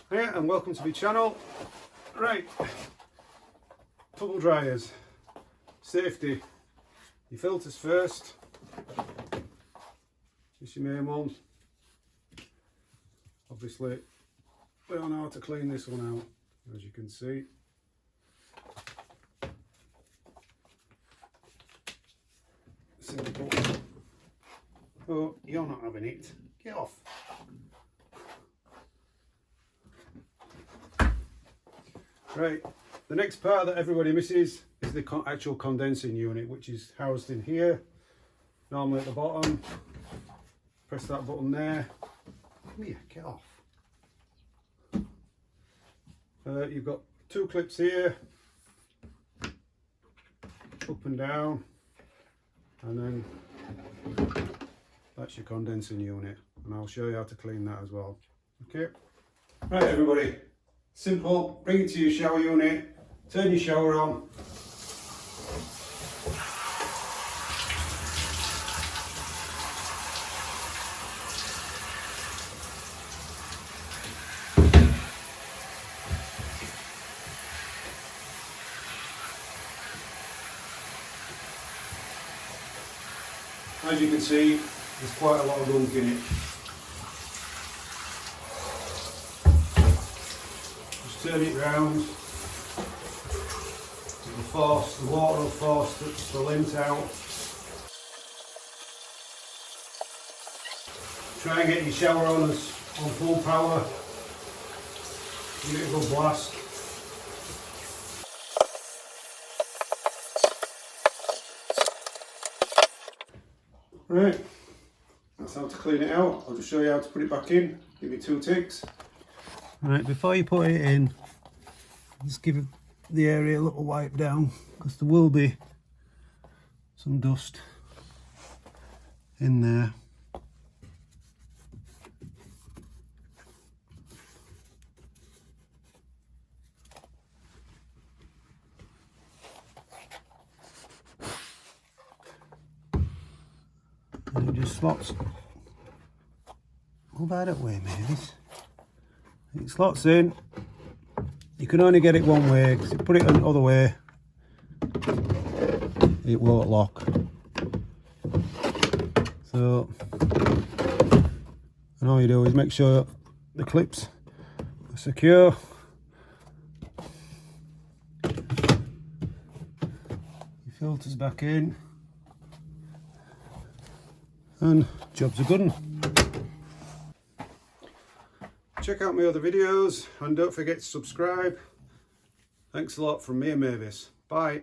Hiya and welcome to my channel. Right, tumble dryers, safety, your filters first, this is your main one. Obviously we don't know how to clean this one out, as you can see. Simple. Oh, you're not having it, get off. Right, the next part that everybody misses is the actual condensing unit, which is housed in here, normally at the bottom. Press that button there. Come here, get off. You've got two clips here, up and down, and then that's your condensing unit, and I'll show you how to clean that as well. Okay, right everybody. Simple, bring it to your shower unit, turn your shower on. As you can see, there's quite a lot of gunk in it. Turn it round, the water will force the lint out. Try and get your shower on full power, give it a good blast. Right, that's how to clean it out. I'll just show you how to put it back in, give me 2 ticks. Right, before you put it in, just give the area a little wipe down, because there will be some dust in there. And it just slots. Go by that way, Mavis. It slots in. You can only get it one way, because if you put it another way it won't lock. So, and all you do is make sure the clips are secure. Your filters back in, and job's a good one. Check out my other videos and don't forget to subscribe. Thanks a lot from me and Mavis. Bye.